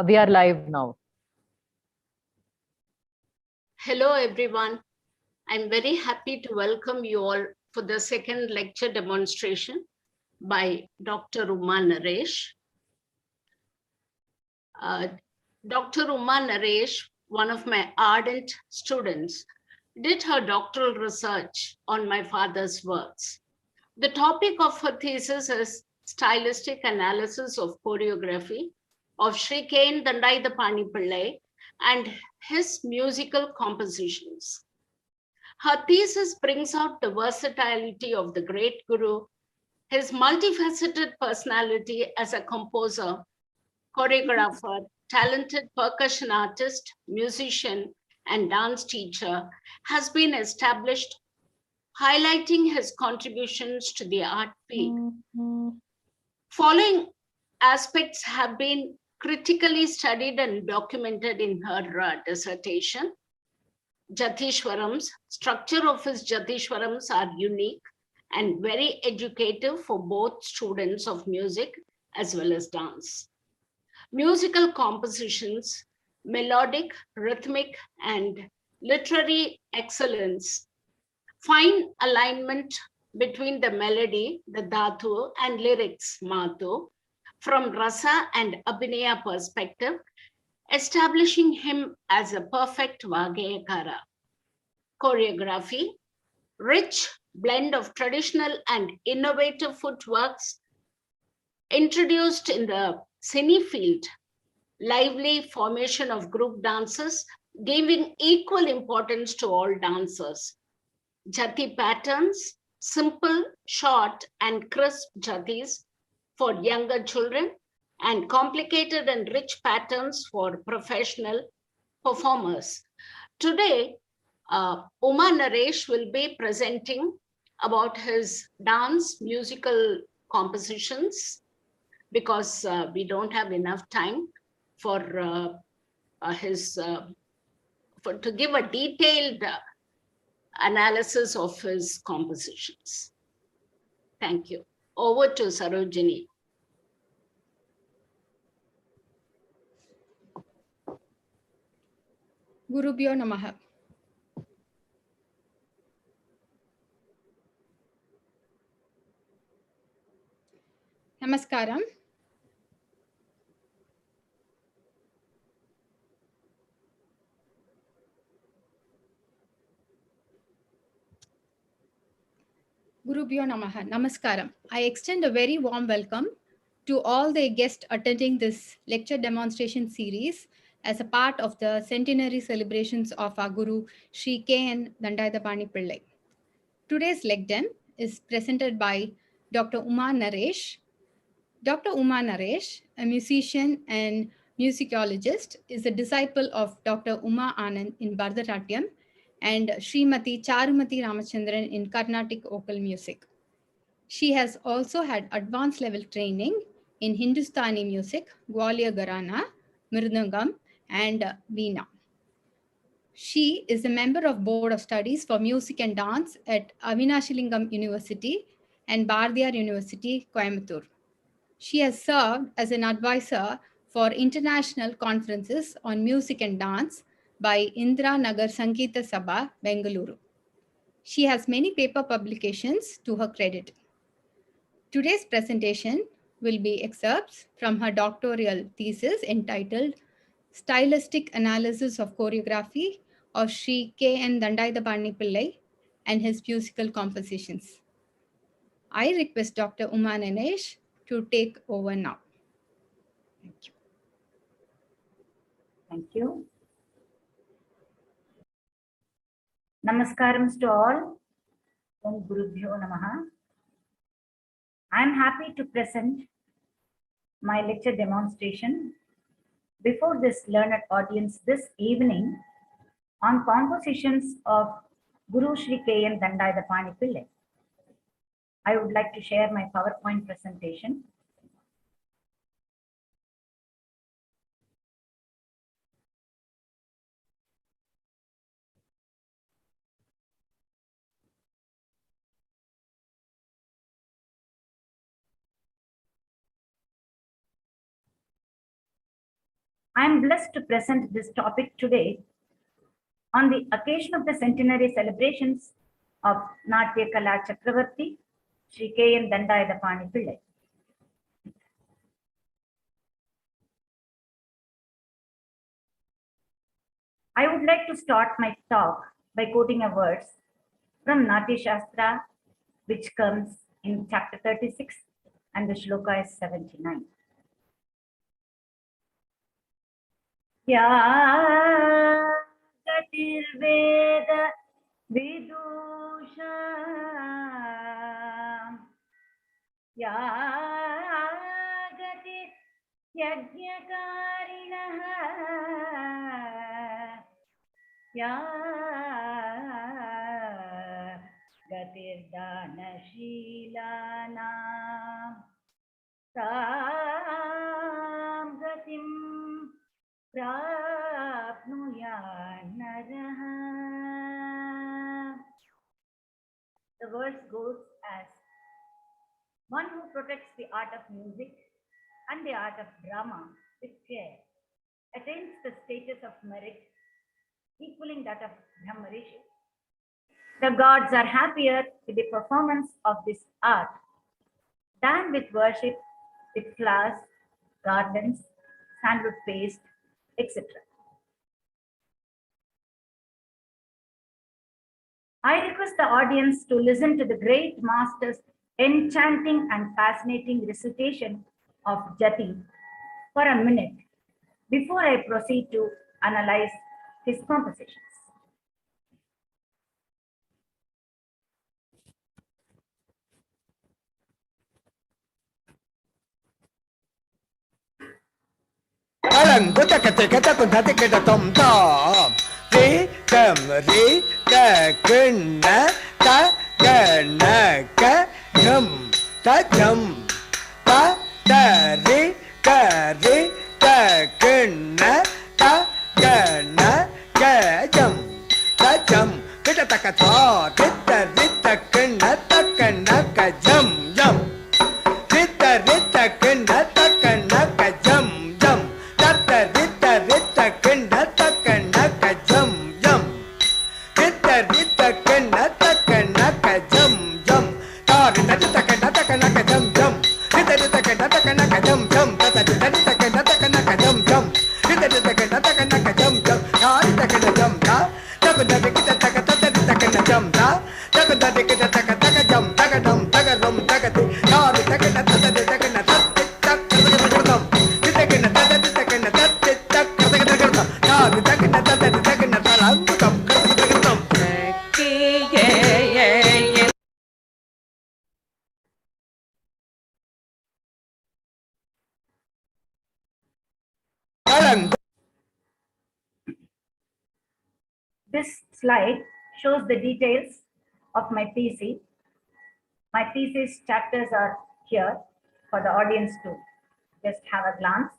We are live now. Hello, everyone. I'm very happy to welcome you all for the second lecture demonstration by Dr.Uma Naresh. Dr.Uma Naresh, one of my ardent students, did her doctoral research on my father's works. The topic of her thesis is stylistic analysis of choreography of Sr.K.N. Dandayudapani Pillai and his musical compositions. Her thesis brings out the versatility of the great guru, his multifaceted personality as a composer, choreographer, talented percussion artist, musician, and dance teacher has been established, highlighting his contributions to the art field. Following aspects have been critically studied and documented in her dissertation. Jatishwarams, structure of his Jatishwarams are unique and very educative for both students of music as well as dance. Musical compositions, melodic, rhythmic, and literary excellence, fine alignment between the melody, the dhatu, and lyrics, matu, from rasa and abhinaya perspective, establishing him as a perfect Vagayakara. Choreography, rich blend of traditional and innovative footworks introduced in the cine field, lively formation of group dances, giving equal importance to all dancers. Jati patterns, simple, short, and crisp jatis for younger children, and complicated and rich patterns for professional performers. Today, Uma Naresh will be presenting about his dance musical compositions because we don't have enough time for to give a detailed analysis of his compositions. Thank you. Over to Sarojini. Gurubhyo Namaha. Namaskaram. Gurubhyo Namaha. Namaskaram. I extend a very warm welcome to all the guests attending this lecture demonstration series as a part of the centenary celebrations of our Guru Sr.K.N. Dandayudapani Pillai. Today's lecdem is presented by Dr. Uma Naresh. Dr. Uma Naresh, a musician and musicologist, is a disciple of Dr. Uma Anand in Bharatanatyam and Srimati Charumati Ramachandran in Carnatic vocal music. She has also had advanced level training in Hindustani music, Gwalior Gharana, Mridangam, and Veena. She is a member of Board of Studies for Music and Dance at Avinashilingam University and Bardiyar University, Coimbatore. She has served as an advisor for international conferences on music and dance by Indira Nagar Sangeeta Sabha, Bengaluru. She has many paper publications to her credit. Today's presentation will be excerpts from her doctoral thesis entitled Stylistic Analysis of Choreography of Sr.K.N. Dandayudapani Pillai and his musical compositions. I request Dr. Uma Naresh to take over now. Thank you. Thank you. Namaskarams to all. Om Gurubhyo Namaha. I am happy to present my lecture demonstration before this learned audience this evening on compositions of Guru Sr.K.N. Dandayudapani Pillai. I would like to share my PowerPoint presentation. I am blessed to present this topic today on the occasion of the centenary celebrations of Natya Kala Chakravarti, Sr.K.N. Dandayudapani Pillai. I would like to start my talk by quoting a verse from Natya Shastra, which comes in chapter 36, and the shloka is 79. Ya Gatirveda Vidusha Ya Gatir Yajnakarinaha Ya Gatirdanashilana Tam Gatim Prapnuya Naraha. The verse goes as, one who protects the art of music and the art of drama with care attains the status of merit equaling that of Brahmarishi. The gods are happier with the performance of this art than with worship with flowers, gardens, sandalwood paste, etc. I request the audience to listen to the great master's enchanting and fascinating recitation of Jati for a minute before I proceed to analyze his compositions. Alang go ta ka te ka ta kun ta te ka ta tom tom re ta kun na ta ka na ka jam ta jam ta re ta kun na ta ka na ka jam ka ta ka tha re ta kun na ta ka na ka jam jam re ta kun na ta ka na ka jam jam Rita kanda taka jam jam. Rita kanda taka jam jam. Ta Rita kanda taka jam jam. Rita kanda taka jam jam. Tata Rita kanda taka jam jam. Rita kanda taka jam jam. Ta Rita kanda jam ta. Taka Rita taka Rita kanda jam ta. Taka Rita taka jam taka dam taka ram taka ti. Ta Rita kanda Rita kanda This slide shows the details of my thesis. My thesis chapters are here for the audience to just have a glance.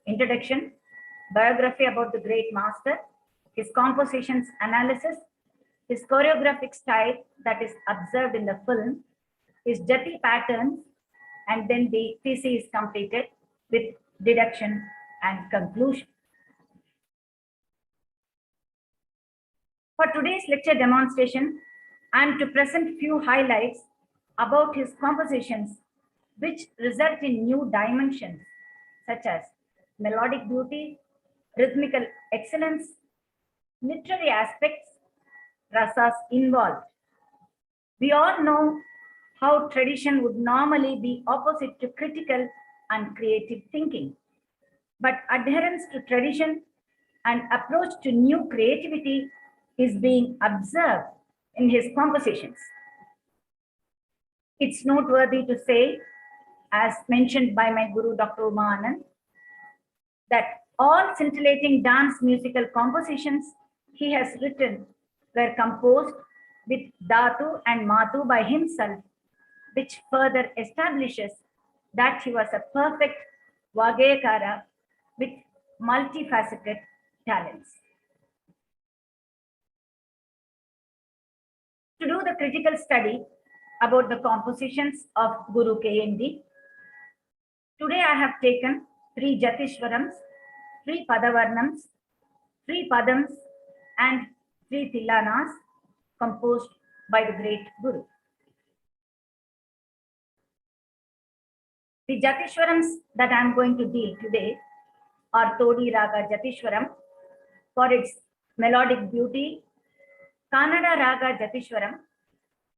Introduction, biography about the great master, his compositions analysis, his choreographic style that is observed in the film, his jati patterns, and then the thesis is completed with deduction and conclusion. For today's lecture demonstration, I am to present few highlights about his compositions which result in new dimensions such as melodic beauty, rhythmical excellence, literary aspects, rasas involved. We all know how tradition would normally be opposite to critical and creative thinking. But adherence to tradition and approach to new creativity is being observed in his compositions. It's noteworthy to say, as mentioned by my guru Dr.Uma Naresh, that all scintillating dance musical compositions he has written were composed with Dhatu and Matu by himself, which further establishes that he was a perfect Vagayakara with multifaceted talents. To do the critical study about the compositions of Guru K.N.D., today I have taken 3 Jatishwarams 3 Padavarnams, 3 Padams, and 3 Tillanas composed by the great Guru. The Jatishwarams that I am going to deal today are Todi Raga Jatishwaram for its melodic beauty, Kannada Raga Jatishwaram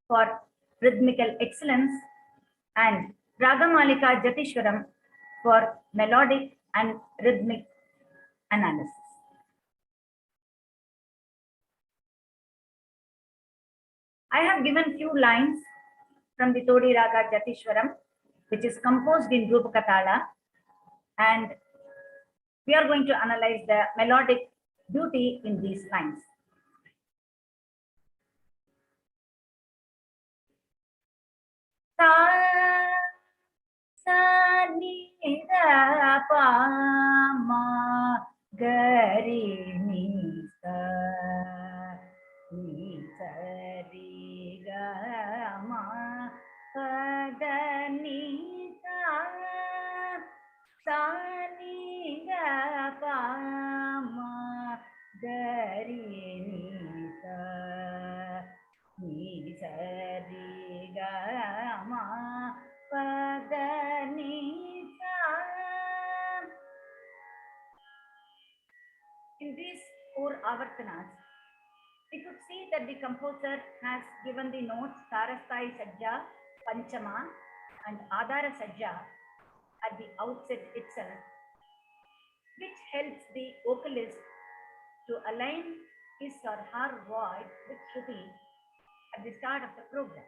for rhythmical excellence, and Ragamalika Jatishwaram for melodic and rhythmic analysis. I have given few lines from the Todi Raga Jatishwaram, which is composed in Rupakatala, and we are going to analyze the melodic beauty in these lines. Sa, sa, ni, da, pa, ma, ga, re, ni, sa, ni, sa, re, ga, ma, pa, da, ni, sa, ni, da, pa, ma, ga, re, ni, sa, ni, sa, re, ga, ma, pa, da, ni, sa. In these 4 avartanas, we could see that the composer has given the notes Tarasthai Sajja, Panchama, and Adhara Sajja at the outset itself, which helps the vocalist to align his or her voice with Shruti at the start of the program.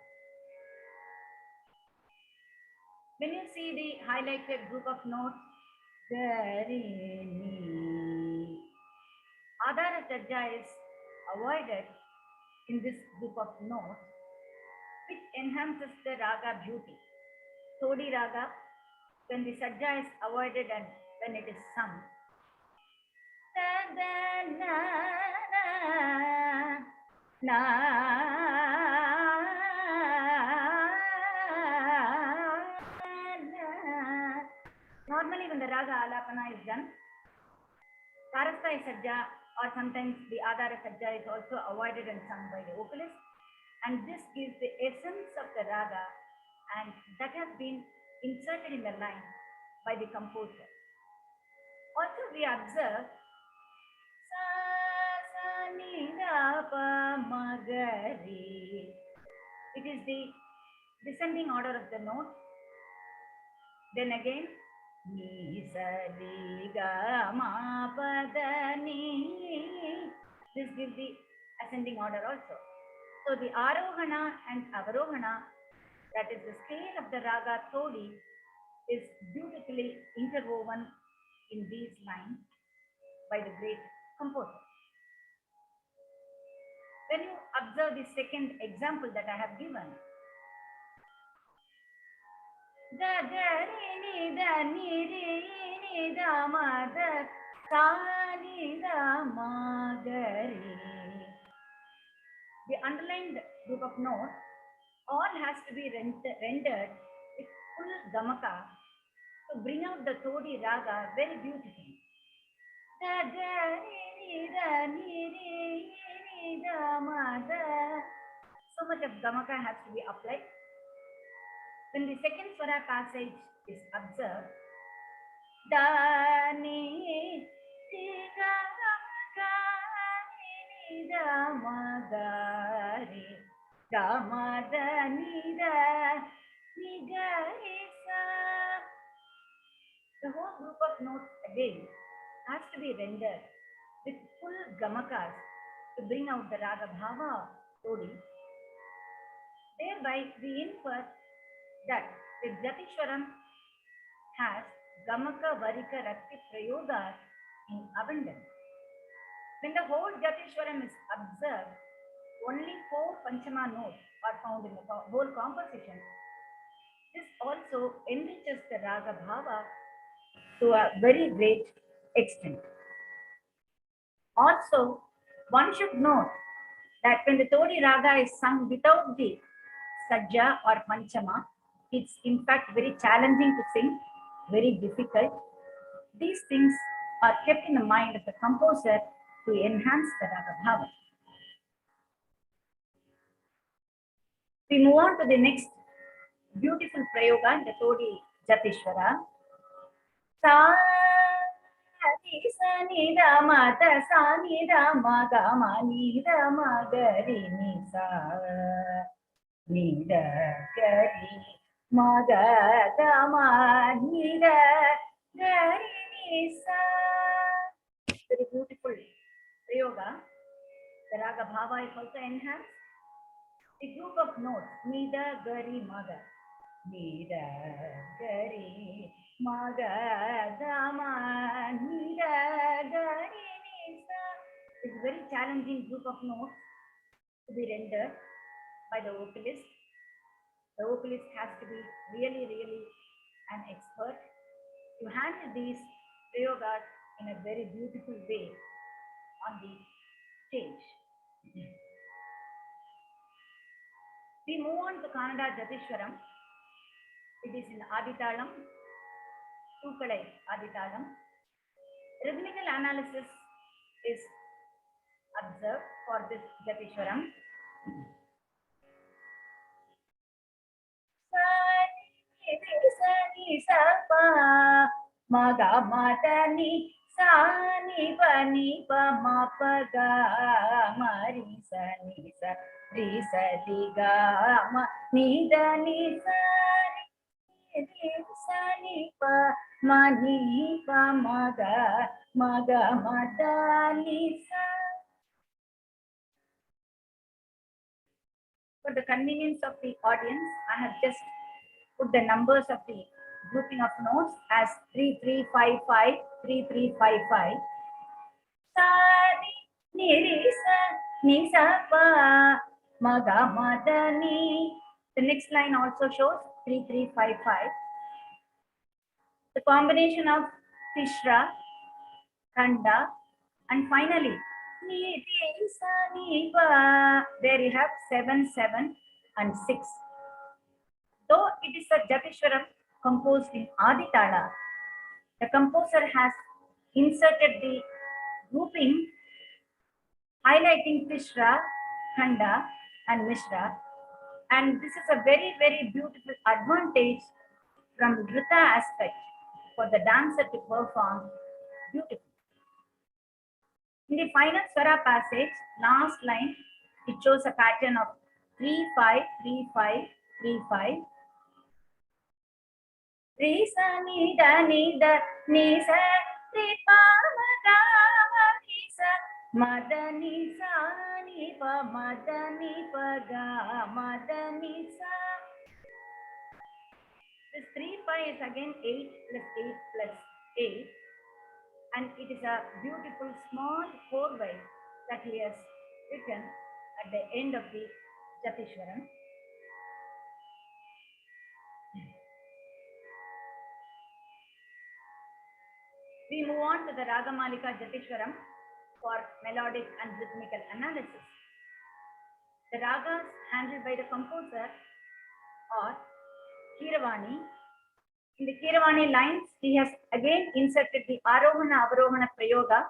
When you see the highlighted group of notes, ga, re, ni, Adhara Sajja is avoided in this group of notes, which enhances the raga beauty. Todi Raga, when the Sajja is avoided and when it is sung, da, da, na, na, na. Normally when the raga alapana is done, Tarasthai Sajja or sometimes the Adhara Sajja is also avoided and sung by the vocalist, and this gives the essence of the raga, and that has been inserted in the line by the composer. Also we observe sa, sa, ni, da, pa, ma, ga, re. It is the descending order of the note. Then again ni, sa, re, ga, ma, pa, da, ni. This gives the ascending order also. So the Arohana and Avarohana, that is the scale of the raga Todi, is beautifully interwoven in these lines by the great composer. When you observe the second example that I have given, da, ga, re, ni, da, ni, re, ni, da, ma, da, sa, ni, da, ma, ga, re. The underlined group of notes all has to be rendered with full gamaka to bring out the Todi raga very beautifully. Da, ga, re, ni, da, ni, re, ni, da, ma, da. So much of gamaka has to be applied. When the second swara passage is observed, da, ni, ti, ga, ga, ni, da, ma, ga, re, da, ma, da, ni, da, ni, ga, re, sa. The whole group of notes again has to be rendered with full gamakas to bring out the raga bhava of Todi. Thereby we infer that the Jatishwaram has gamaka, varika, rakti, prayogas in abundance. When the whole Jatishwaram is observed, only 4 Panchama notes are found in the whole composition. This also enriches the raga bhava to a very great extent. Also, one should note that when the Todi raga is sung without the Sajja or Panchama, it's in fact very challenging to sing, very difficult. These things are kept in the mind of the composer to enhance the raga bhava. We move on to the next beautiful prayoga, the Todi Jatishwara. Sa ni sa ni da ma ta sa ni da ma ga ma ni da ma ga ri ni sa ni da ga ri ma ga da ma ni da ga ri ni sa. Very beautiful prayoga. The raga bhava is also enhanced. The group of notes, Nida, Gari, Maga. Nida, Gari, Maga, Dama, Nida, Gari, Nisa. It's a very challenging group of notes to be rendered by the vocalist. The vocalist has to be really an expert to handle these prayogas in a very beautiful way on the stage. We move on to Kannada Jatishwaram. It is in Aditalam, Pillai Aditalam. Rhythmical analysis is observed for this Jatishwaram. Sani sa pa ma ga ma ta ni sa ni pa ma pa ga ma ri sa ni sa ri sa di ga ma ni da ni sa ri sa ni pa ma ni pa ma ga ma ta ni sa. For the convenience of the audience, I have just put the numbers of the grouping of notes as 3355, 3355. Sa ni ri sa ni sa pa ma ga ma da ni. The next line also shows 3355. The combination of Tishra, Khanda, and finally ni ri sa ni pa. There you have 7, 7, and 6. Though it is a Jatishwaram composed in Aditala, the composer has inserted the grouping highlighting Tishra, Khanda, and Mishra, and this is a very beautiful advantage from Drita aspect for the dancer to perform beautifully. In the final Swara passage, last line, it shows a pattern of 3-5, 3-5, 3-5. Re sa ni da ni sa re pa ma ga ma ni sa ma da ni sa ni pa ma da ni pa ga ma da ni sa. This 3-5 is again 8 plus 8 plus 8, and it is a beautiful small 4-by that he has written at the end of the Jatishwaram. We move on to the Ragamalika Jatishwaram for melodic and rhythmical analysis. The ragas handled by the composer are Kiravani. In the Kiravani lines, he has again inserted the Arohana Avarohana Prayoga,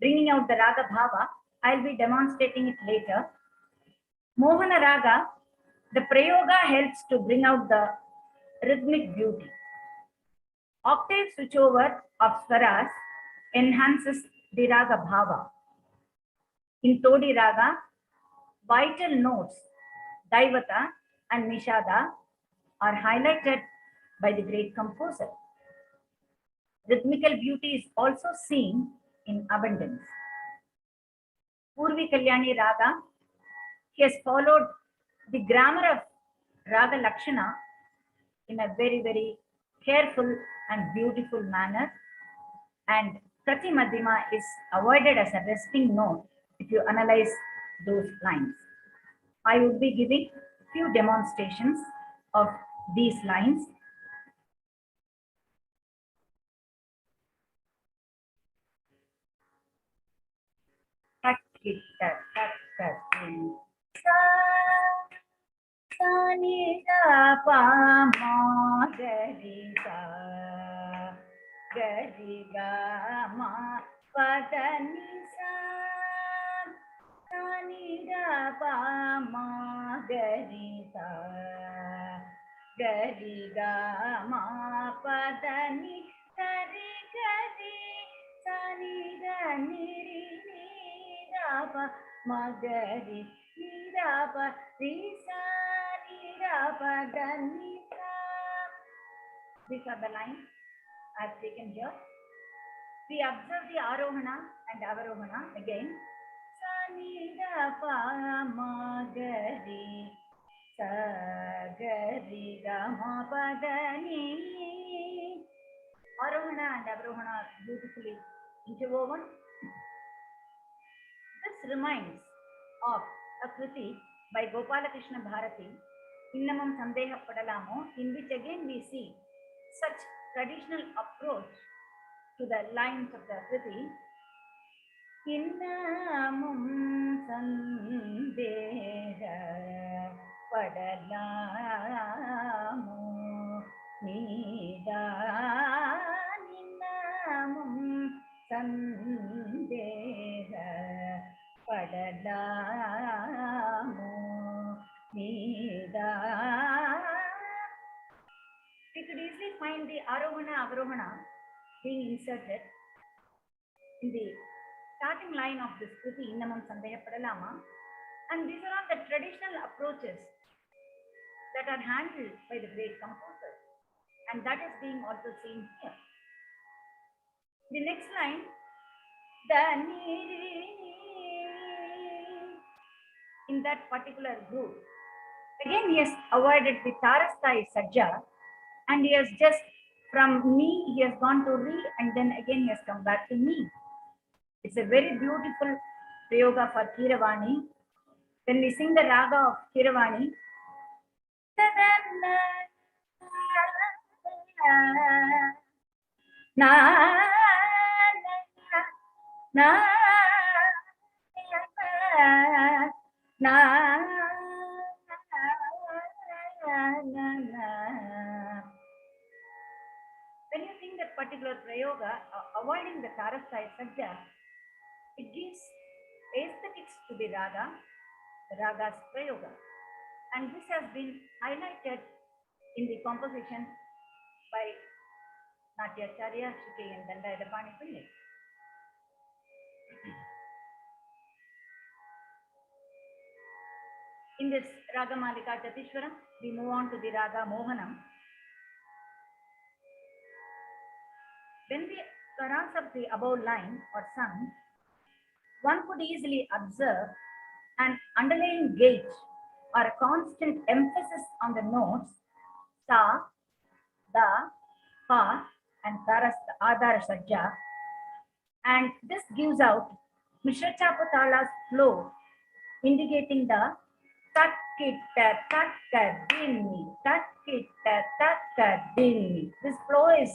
bringing out the Raga Bhava. I'll be demonstrating it later. Mohana Raga, the Prayoga helps to bring out the rhythmic beauty. Octave switchover of swaras enhances the Raga Bhava. In Todi Raga, vital notes, Daivata and Nishada, are highlighted by the great composer. Rhythmical beauty is also seen in abundance. Purvi Kalyani Raga, he has followed the grammar of Raga Lakshana in a very careful and beautiful manner, and Prati Madhyama is avoided as a resting note if you analyze those lines. I will be giving few demonstrations of these lines. Sa ni da pa ma ga ri sa gari ga ma pada ni sa sa ni da pa ma gari sa gari ga ma pada ni gari gari sa ni da ni ri ni da pa ma gari ni da pa ri sa ni da pa da ni sa. These are the lines I've taken here. We observe the Arohana and Avarohana again. Sa ni da pa ma gari sa gari ga ma pa da ni. Arohana and Avarohana are beautifully interwoven. This reminds of a kriti by Gopalakrishna Bharati, Innamam Sandeha Padalamo, in which again we see such traditional approach to the lines of the kriti. Innamam Sandeha Padalamo Nida Innamam Sandeha Padalamo Nida. We could easily find the Arohana Avarohana being inserted in the starting line of this kriti Innamam Sandeha Padalama, and these are all the traditional approaches that are handled by the great composers, and that is being also seen here. The next line, the in that particular group, again he has avoided the Tarasthai Sajja, and he has just from me he has gone to re, and then again he has come back to me. It's a very beautiful prayoga for Kiravani. When we sing the raga of Kiravani, na na na when you sing that particular prayoga, avoiding the Tarasthai Sajja, it gives aesthetics to the raga's prayoga. And this has been highlighted in the composition by Natyacharya Sr.K.N. Dandayudapani Pillai. In this Raga Malika Chatishwaram, we move on to the Raga Mohanam. When the swaras of the above line are sung, one could easily observe an underlying gauge or a constant emphasis on the notes sa, da, pa, and adara sajja, and this gives out Mishra Chapatala's flow, indicating the takkitta takka dinni, takkitta takka dinni. This flow is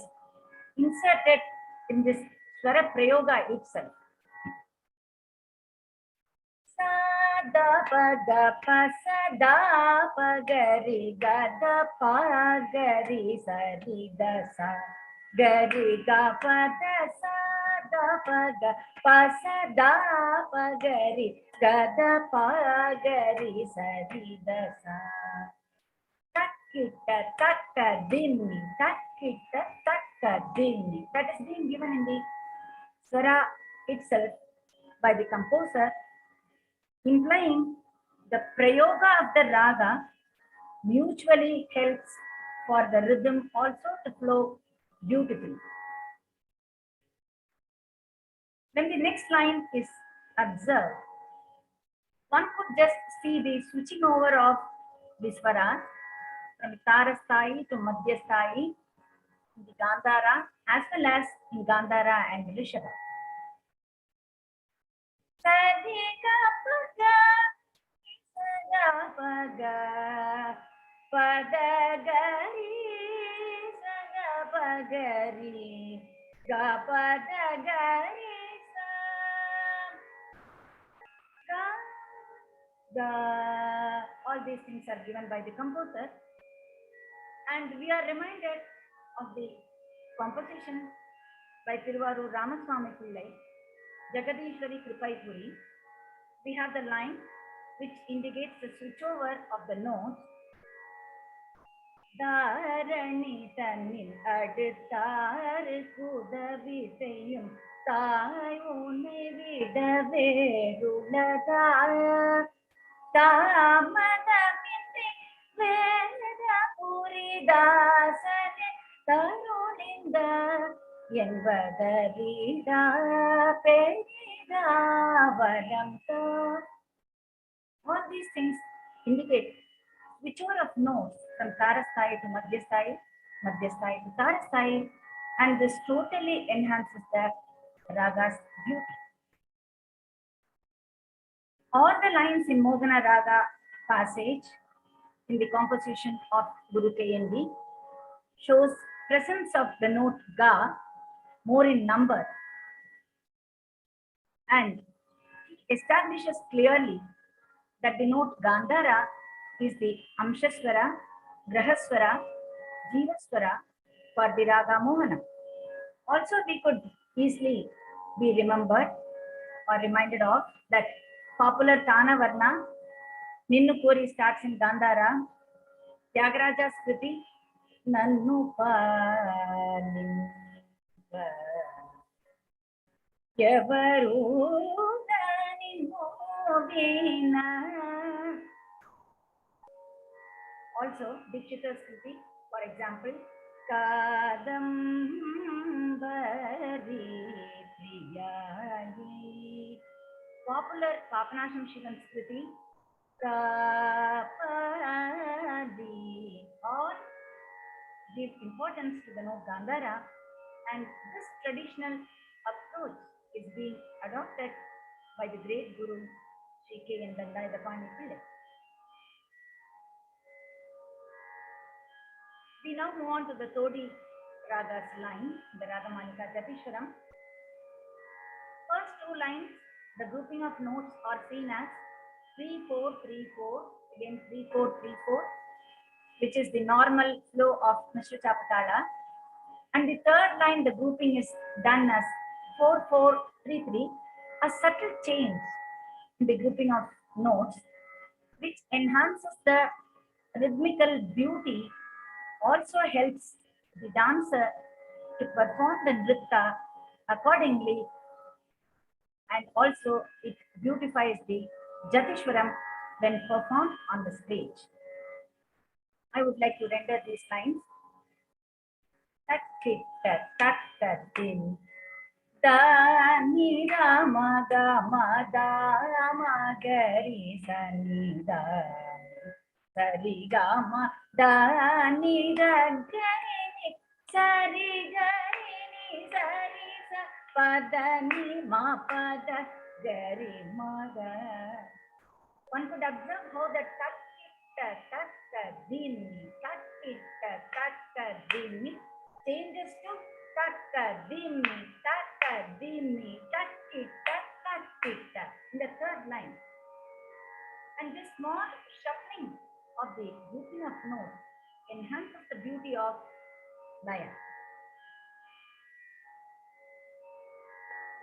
inserted in this Swara Prayoga itself. Sa da pa ga pa sa da pa ga ri ga da pa ga ri sa ri da sa ga ri ga pa da sa da pa ga pa sa da pa ga ri ga da pa ga ri sa ri da sa. Takkitta takka dinni, takkitta takka dinni. That is being given in the Swara itself by the composer, implying the prayoga of the raga mutually helps for the rhythm also to flow beautifully. When the next line is observed, one could just see the switching over of the swaras from Tarasthai to Madhyasthai in the Gandhara as well as in Gandhara and Rishabha. Padagari, Sagapagari, Gapadagari, all these things are given by the composer, and we are reminded of the composition by Tiruvarur Ramaswamy Pillai, Jagadishwari Kripaipuri, we have the line which indicates the switchover of the notes. Dharani தன்னில் அடுத்தாறு குதவி செய்யும் தாய் உன்னை விட வேறுள்ளதா தாமதமின்றி வேத புரிதாசனே தருணிந்த என்பதறிதா பெரிதா வரம் தா. All these things indicate switchover of notes from Tarasthai to Madhyasthai, Madhyasthai to Tarasthai, and this totally enhances the raga's beauty. All the lines in Mogana Raga passage in the composition of Guru K.N. shows presence of the note Ga more in number and establishes clearly that the note Gandhara is the Amshaswara, Grahaswara, Jivaswara for the Raga Mohana. Also, we could easily be remembered or reminded of that popular Tana Varna, Ninnu Kori starts in Gandhara, Tyagaraja's Kriti, Nannu Paninva, Yavaru Movina. Also, Dikshita's Kriti, for example, Kadambari Priyayi. Popular Papanasham Shivan's Kriti, Kapadi. All give importance to the note Gandhara, and this traditional approach is being adopted by the great Guru Sr.K.N. Dandayudapani Pillai. We now move on to the Todi Raga's line, the Ragamanika Jatishwaram. First two lines, the grouping of notes are seen as 3-4-3-4, again 3-4-3-4, which is the normal flow of Mishra Chapatala. And the third line, the grouping is done as 4-4-3-3, a subtle change in the grouping of notes, which enhances the rhythmical beauty, also helps the dancer to perform the nritta accordingly, and also it beautifies the Jatishwaram when performed on the stage. I would like to render these lines. Tat-tit-tat-tat-tin. Da-ni da-ma-ga-ma-da-ma-ga-ri sa-ni-da. Sari-ga-ma da-ni-da-ga-ri-ni. Sari-ga-ri-ni sari-sa. Pa-da-ni-ma-pa-da-ga-ri-ma-ga. One could observe how the tat-tit-tat-tat-din, tat-tit-tat-tat-din changes to tat-tat-din, tat-tat-din, tat-tit-tat-tat-tit in the third line. And this small shuffling of the grouping of notes enhances the beauty of Laya.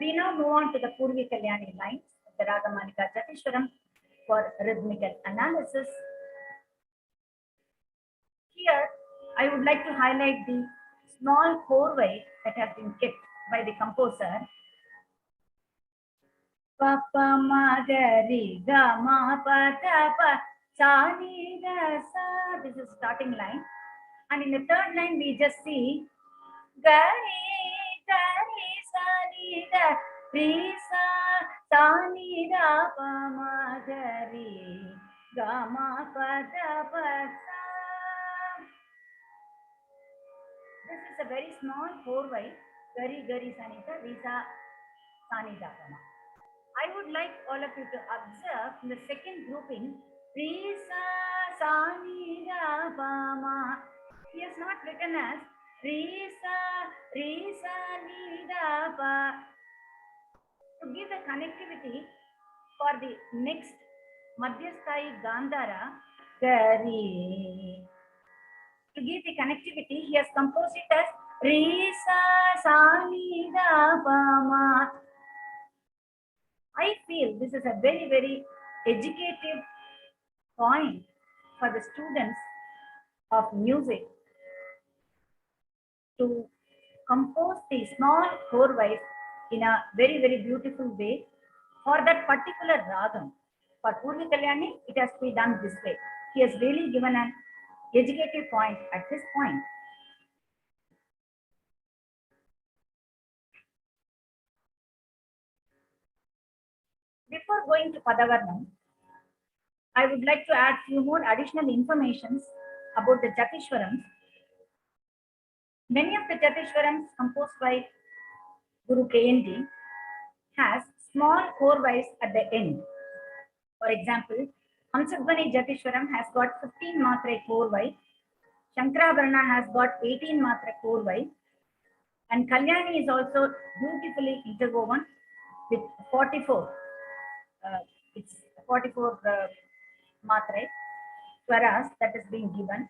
We now move on to the Purvi Kalyani lines of the Ragamanika Jatishwaram for rhythmical analysis. Here, I would like to highlight the small chorway that has been kept by the composer. Pa ma ga ri ga ma pa da pa sa ni da sa. This is starting line, and in the third line we just see ga ri sa ni da ri sa ni da pa ma ga ri ga ma pa da pa sa. This is a very small chorway. Gari gari sanita risa sanida pama. I would like all of you to observe in the second grouping, Risa Sanida Pama. He has not written as Risa Nida Pa. To give the connectivity for the next Madhyasthai Gandhara, Gari. To give the connectivity, he has composed it as Re sa sa ni da pa ma. I feel this is a very, very educative point for the students of music to compose the small four wise in a very, very beautiful way for that particular ragam. For Purvi Kalyani, it has to be done this way. He has really given an educative point at this point. Before going to Padavarnam, I would like to add few more additional informations about the Jatishwarams. Many of the Jatishwarams composed by Guru K.N. has small four wise at the end. For example, Hamsadvani Jatishwaram has got 15 matre four wise, Shankarabharana has got 18 matre four wise, and Kalyani is also beautifully interwoven with 44. It's 44 matre swaras that is being given.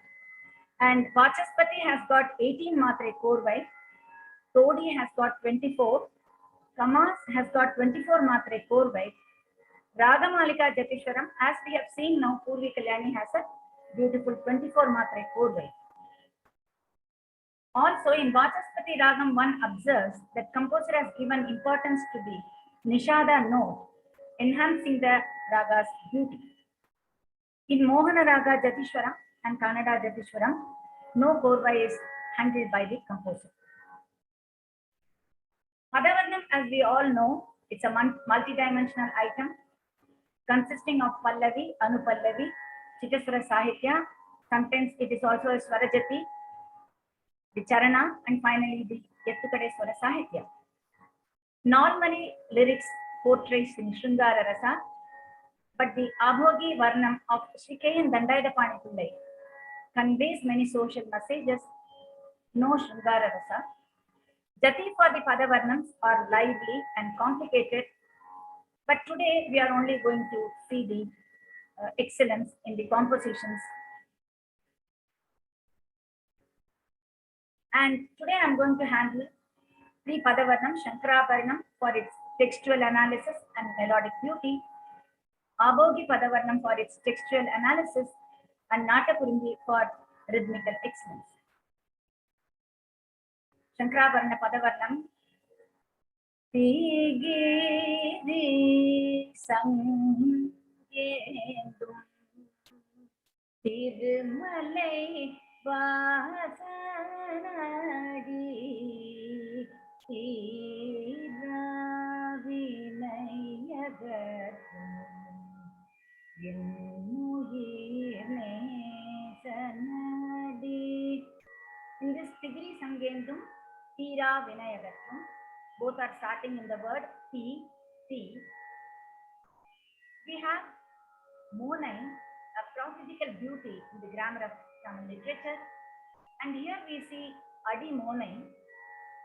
And Vachaspati has got 18 matre four wise, Todi has got 24, Kamas has got 24 matre four wise. Ragamalika Jatishwaram, as we have seen now, Purvi Kalyani has a beautiful 24 matre four way. Also, in Vachaspati Ragam, one observes that composer has given importance to the Nishada note, enhancing the raga's beauty. In Mohana Raga Jatishwaram and Kannada Jatishwaram, no four way is handled by the composer. Padavarnam, as we all know, it's a multi-dimensional item consisting of Pallavi, Anupallavi, Chitaswara Sahitya. Sometimes it is also a Swarajati, the Charana, and finally the Yettukade Swara Sahitya. Normally, lyrics portrays in Shrungara Rasa, but the Abhogi Varnam of Sr.K.N. Dandayudapani Pillai conveys many social messages, no Shrungara Rasa. Jati for the Padavarnams are lively and complicated, but today we are only going to see the excellence in the compositions. And today I'm going to handle the Padavarnam, Shankarabharanam for its textual analysis and melodic beauty, Abhogi Padavarnam for its textual analysis, and Natakurungi for rhythmical excellence. Shankarabharana Padavarnam. Tigiri Sangedum Tirmalai Vasanadi Iravinayagatum Yennuyirne Sanadi. In this Tigiri Sangendum, Tira Vinayagatum, both are starting in the word T, T. We have Monai, a prosodical beauty in the grammar of Tamil literature. And here we see Adi Monai.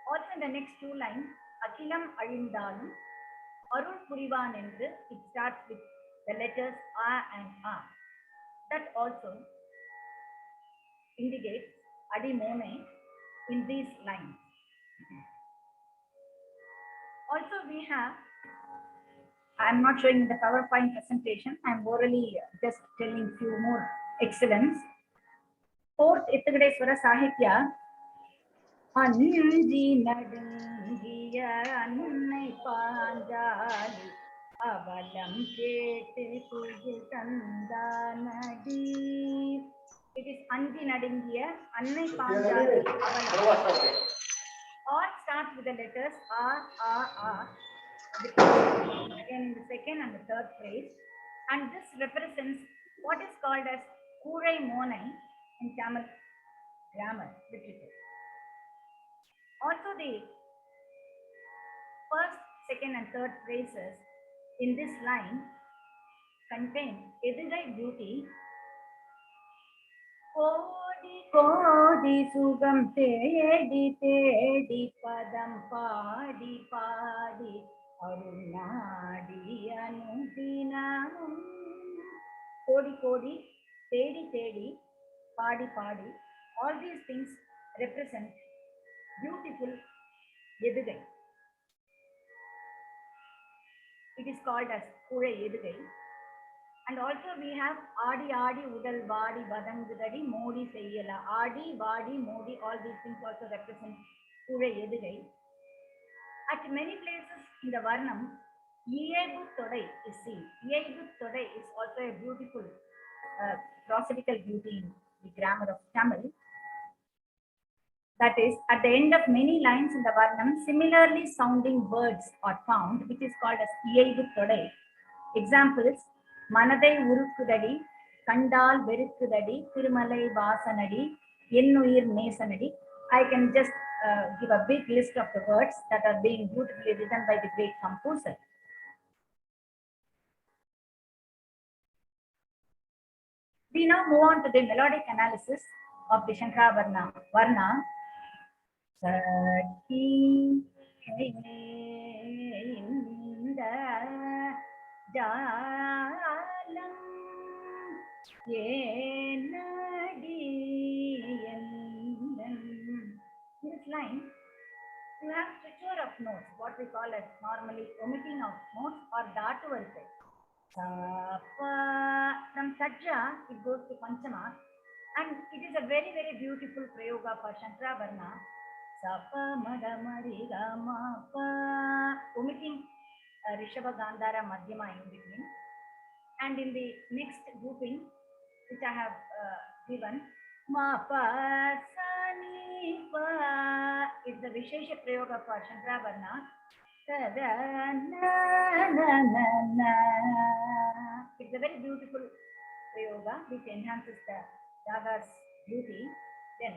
Also in the next two lines, Akilam Alindalum, Arul Purivan Endru, it starts with the letters A and A. That also indicates Adi Monai in these lines. Also we have, I'm not showing the PowerPoint presentation, I'm orally just telling few more excellence. Fourth, Yettukade Sahitya. Anji nadungiya annai panjali avalam kete tuju tandanadi. It is Anji nadungiya annai panjali avalam. All starts with the letters R, R, R. Again in the second and the third phrase, and this represents what is called as Kurai Monai in Tamil grammar literature. Also, the first, second, and third phrases in this line contain Edigai beauty. Kodi Kodi Sugam Tedi Tedi Padam Padi Padi Arunadi Anudinam. Kodi Kodi, Tedi Tedi, Padi Padi. All these things represent beautiful Yedugai. It is called as Kure Yedugai. And also we have Adi Adi Udal Vadi Badangudadi Modi Seyala. Adi, Vadi, Modi, all these things also represent Kure Yedugai. At many places in the Varnam, Iyebu Todai is seen. Iyebu Todai is also a beautiful prosodical beauty in the grammar of Tamil. That is, at the end of many lines in the Varnam, similarly sounding words are found, which is called as Iyebu Todai. Examples, Manadai Urukudadi, Kandal Verukudadi, Tirumalai Vasanadi, Yennuir Nesanadi. I can just give a big list of the words that are being beautifully written by the great composer. We now move on to the melodic analysis of the Shankara Varna. Saki Jalam Yenadi. In this line, you have switchover of notes, what we call as normally omitting of notes or dhatu varisai. From Sajja, it goes to Panchama, and it is a very, very beautiful prayoga for Shankara Varna. Sapa Madamari Gama Pa, omitting Rishabha Gandhara Madhyama in between. And in the next grouping, which I have given, Ma Pa Sani Pa is the Vishesha Prayoga for Shankara Varna. It's a very beautiful prayoga which enhances the raga's beauty. Then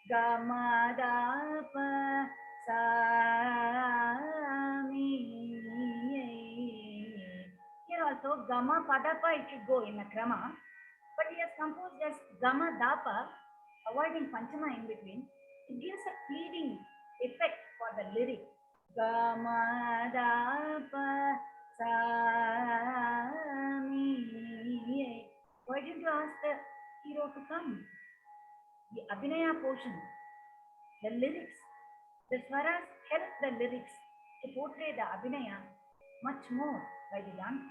Gama Da Pa Sa Mi. Here also Gama Padapa it should go in a krama, but he has composed as Gama Dapa, avoiding Panchama in between. It gives a pleading effect for the lyric. Gama Dapa Sa Mi. Why did you ask the hero to come? The Abhinaya portion, the lyrics, the swaras help the lyrics to portray the Abhinaya much more by the dance.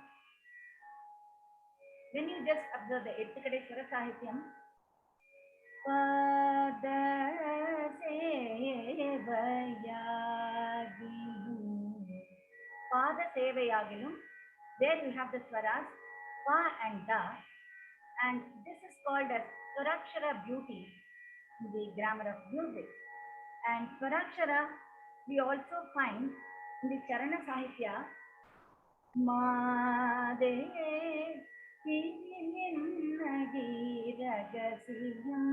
When you just observe the Ettukadai Swara Sahityam, Pada Sevayagilum, there you have the swaras Pa and Da, and this is called as Swarakshara beauty in the grammar of music. And Swarakshara we also find in the Charana Sahitya, Made Ragasiyam,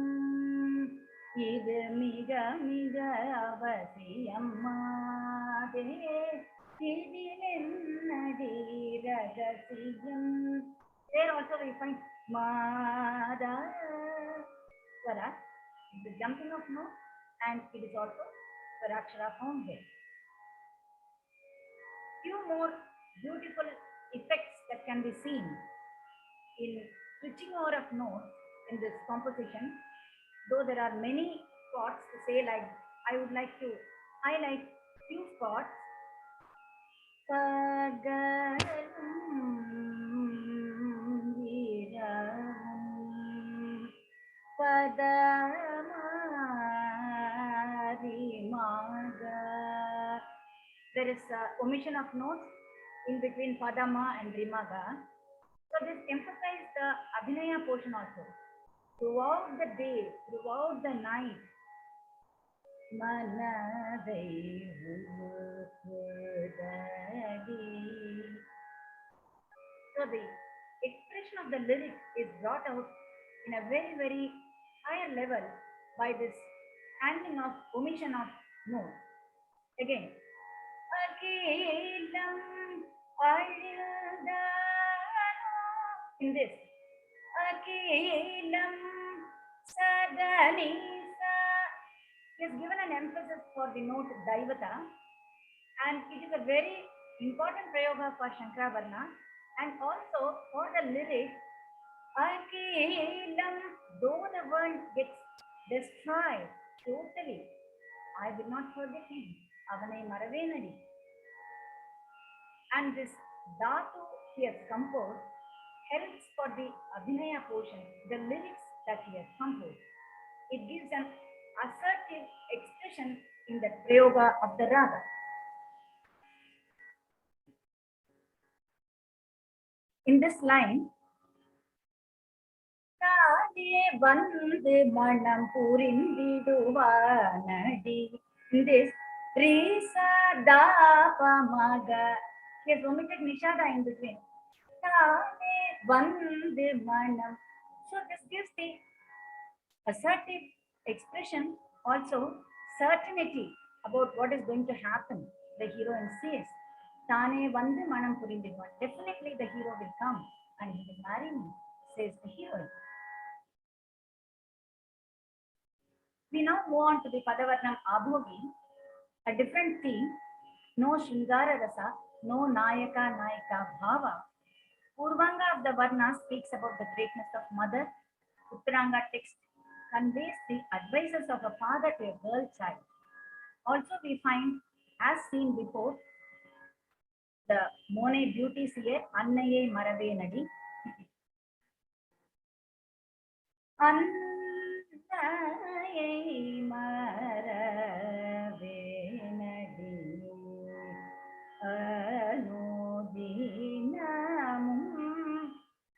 Ida Miga Miga Avasiyam, Made Ragasiyam. There also we find Mada Swara, the jumping of notes, and it is also Swarakshara found there. Few more beautiful effects that can be seen in switching over of notes in this composition, though there are many spots to say, like I would like to highlight few spots. There is omission of notes in between Padama and Rimaga. So this emphasizes the Abhinaya portion also. Throughout the day, throughout the night, so the expression of the lyrics is brought out in a very, very higher level by this handling of omission of notes. Again, in this, he has given an emphasis for the note Daivata, and it is a very important prayoga for Shankara Varna, and also for the lyrics, though the word gets destroyed totally, I will not forget him. Avanai Maravenadi. And this Dhatu he has composed helps for the Abhinaya portion, the lyrics that he has composed. It gives an assertive expression in the Prayoga of the Raga. In this line, வந்து மனம் புரிந்திடுவானடி. In this, Risa Dapa Maga. He has omitted Nishada in between. வந்து மனம். So this gives the assertive expression, also certainty about what is going to happen. The heroine says, Tane vandu manam purindiruvan. Definitely the hero will come and he will marry me, says the heroine. We now move on to the Padavarnam Abhogi, a different theme. No Shringara Rasa, no Nayaka Nayaka Bhava. Purvanga of the Varna speaks about the greatness of mother. Uttaranga text conveys the advices of a father to a girl child. Also we find, as seen before, the Monet beauties here, Annaye Maravenadi. Annaye Maravenadi Anudinamum.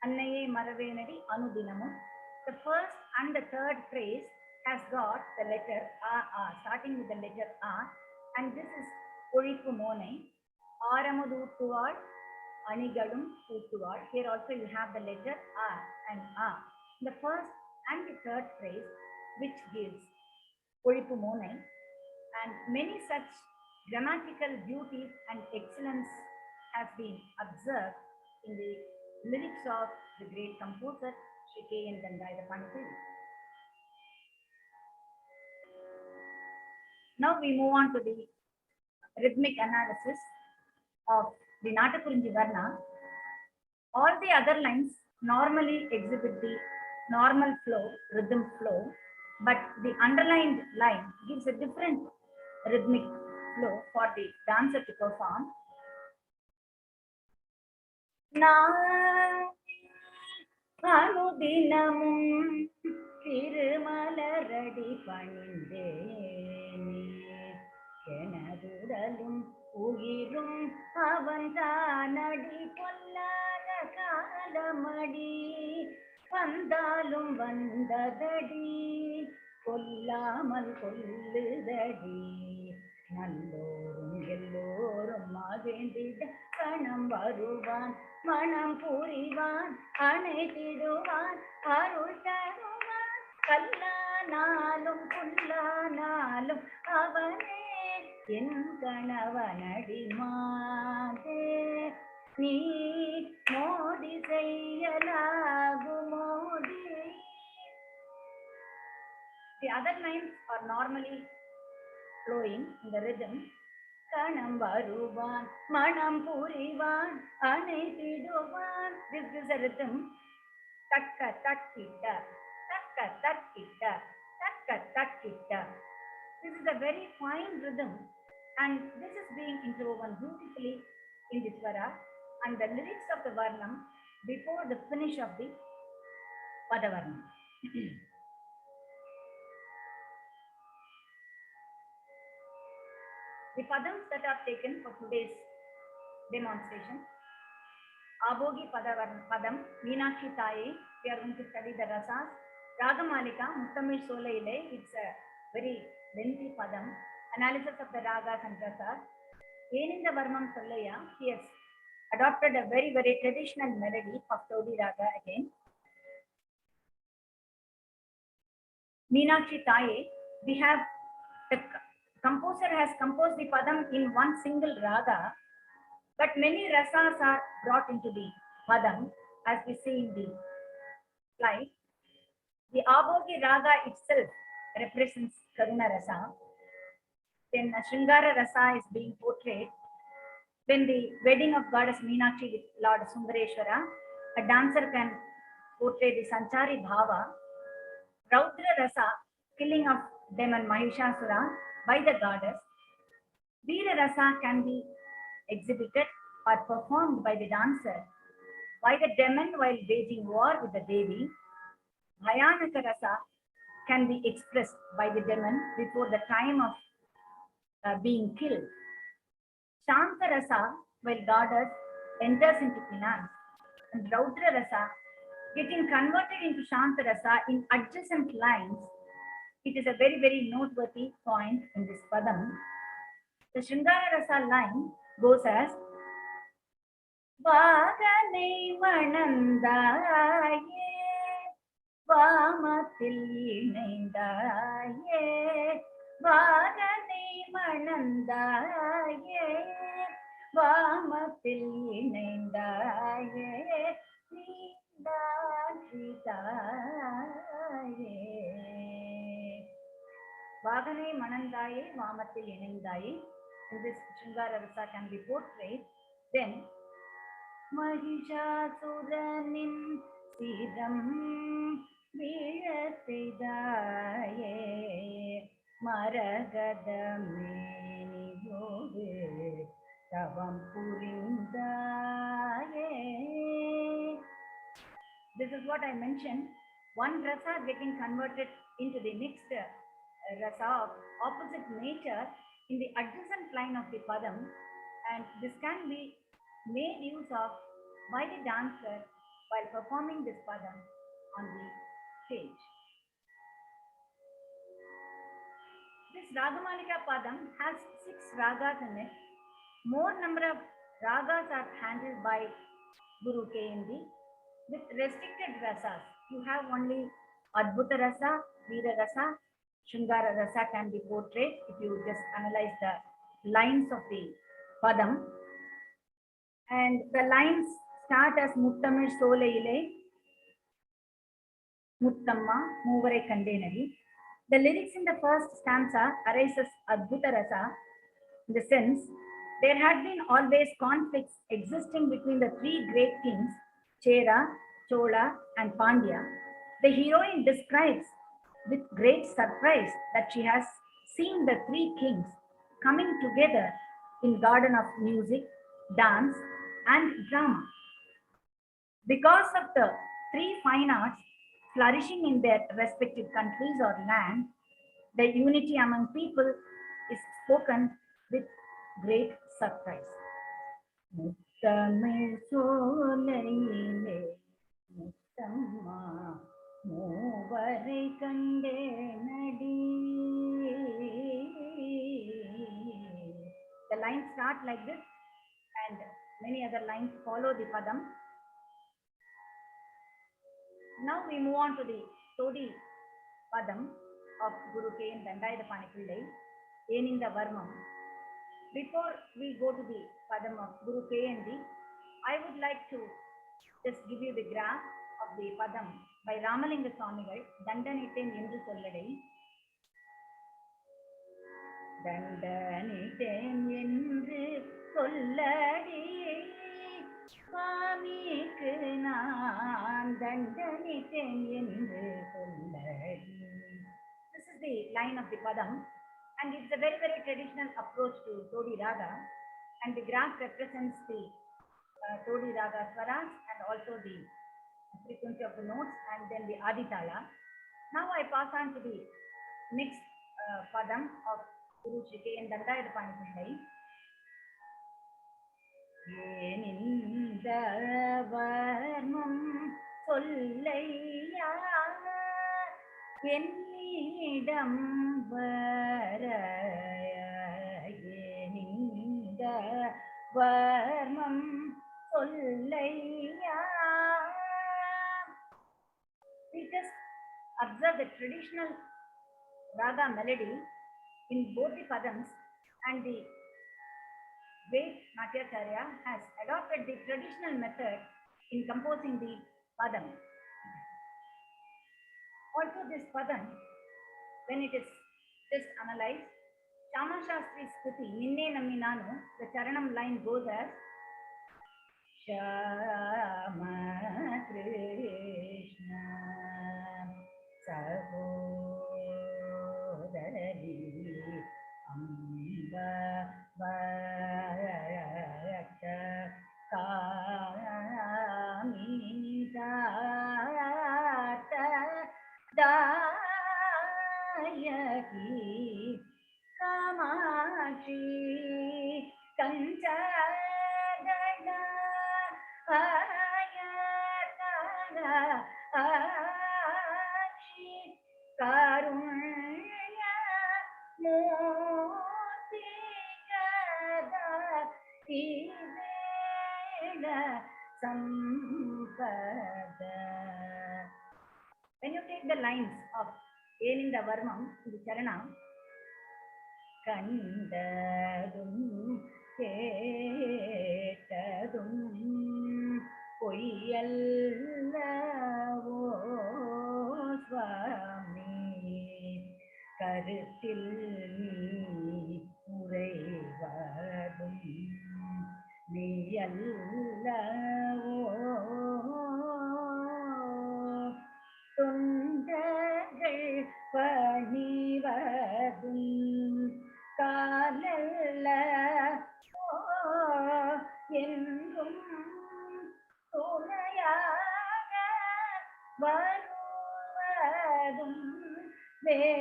Annaye Maravenadi Anudinamum. The first and the third phrase has got the letter A, starting with the letter A, and this is Polippu Mone. Aramudutuval, Anigalum Putuval. Here also you have the letter A and A. The first and the third phrase, which gives Polippu Mone, and many such grammatical beauties and excellence have been observed in the lyrics of the great composer Sr.K.N. Dandayudapani. Now we move on to the rhythmic analysis of the Natakurinji Varna. All the other lines normally exhibit the normal flow, rhythm flow, but the underlined line gives a different rhythmic flow for the dancer to perform. Anudinamum Tirumalaradi Panindeni Kenadudalum Ugirum Avandanadi Pollada Kalamadi Vandalum Vandadadi Kollamal Kolludadi Nallorum Ellorum Magendida Kanam Varuvan Manam Purivan Anetiduvan Arul Taruvan Kallanalum Kullanalum Avane En Kanavanadi Made Ni Modi Sayyalagu Modi. The other lines are normally flowing in the rhythm. Kanam Varuvan, Manam Purivan, Anetiduvan. This gives a rhythm. Takka takkita, takka takkita, takka takkita. This is a very fine rhythm, and this is being interwoven beautifully in the Swara and the lyrics of the Varnam before the finish of the Padavarnam. The padams that are taken for today's demonstration. Abhogi Padam, Meenakshi Taye, we are going to study the rasas. Ragamalika, Muttamil Solaile, it's a very lengthy padam. Analysis of the ragas and rasas. Yeninda Varmam Sollaya, he has adopted a very, very traditional melody of Todi Raga again. Meenakshi Taye, we have the composer has composed the padam in one single raga, but many rasas are brought into the padam, as we see in the slide. The Abhogi raga itself represents Karuna rasa. Then Shringara rasa is being portrayed. When the wedding of goddess Meenakshi with Lord Sundareshwara, a dancer can portray the Sanchari Bhava. Raudra rasa, killing of demon Mahishasura, by the goddess. Veera Rasa can be exhibited or performed by the dancer, by the demon while waging war with the Devi. Bhayanaka Rasa can be expressed by the demon before the time of being killed. Shanta Rasa, while goddess enters into finance, and Raudra Rasa getting converted into Shanta Rasa in adjacent lines. It is a very, very noteworthy point in this padam. The Shringara Rasa line goes as Vaganai Manandaye Vamathil Inaindaye Vaganai Manandaye Vamathil Inaindaye Nindashitaye Vaganai Manandaye Vamathil Inaindaye. In this Shringara Rasa can be portrayed. Then Mahishasuranin Siram Viratidaye Maragadameni Yoge Tavam Purindaye. This is what I mentioned. One rasa getting converted into the next rasa of opposite nature in the adjacent line of the padam, and this can be made use of by the dancer while performing this padam on the stage. This Ragamalika padam has 6 ragas in it. More number of ragas are handled by Guru K.N. with restricted rasas. You have only Adbhuta Rasa, Veera Rasa, Shringara Rasa can be portrayed if you just analyze the lines of the padam. And the lines start as Muttamil Solayile, Muttamma, Muvare Kandenari. The lyrics in the first stanza arises Adbhuta Rasa in the sense there had been always conflicts existing between the 3 great kings, Chera, Chola, and Pandya. The heroine describes with great surprise that she has seen the 3 kings coming together in garden of music, dance, and drama. Because of the 3 fine arts flourishing in their respective countries or land, the unity among people is spoken with great surprise. Muttamil Solayile Muttamma Muvare Kandenadi. The lines start like this, and many other lines follow the padam. Now we move on to the Todi padam of Guru K.N. Dandayudapani Pillai, Yeninda Varmam. Before we go to the padam of Guru K.N., I would like to just give you the graph of the padam by Ramalinga Swamigal, Dandanitten Endru Sollade. Dandanitten Endru Sollade Swamikku naan Dandanitten Endru Sollade. This is the line of the padam, and it's a very, very traditional approach to Todi Raga, and the graph represents the Todi Raga swaras and also the frequency of the notes and then the Aditala. Now I pass on to the next padam of Guru Sri.K.N. Dandayudapani Pillai. Yeninda varmam sollaiya ennidam varaya yeninda varmam sollaiya. We just observe the traditional raga melody in both the padams, and the Ved Natyacharya has adopted the traditional method in composing the padam. Also this padam, when it is just analyzed, Shama Shastri's Stuti, Ninne Nammi Nanu, the Charanam line goes as Shama Krishna Sahodari Dayaki Kamachi Kanchagada Ayatana Achi Karunya Murti Kada Idena Sampada. When you take the lines of Elinda Varmam in the Charana, Kandadum Ketadum Poyallavo Swami Karutil Urevadum Niyallavo தொண்டர்கள் பணிவதும் காலல்ல என்றும் துணையாக வருவதும் வேதல்ல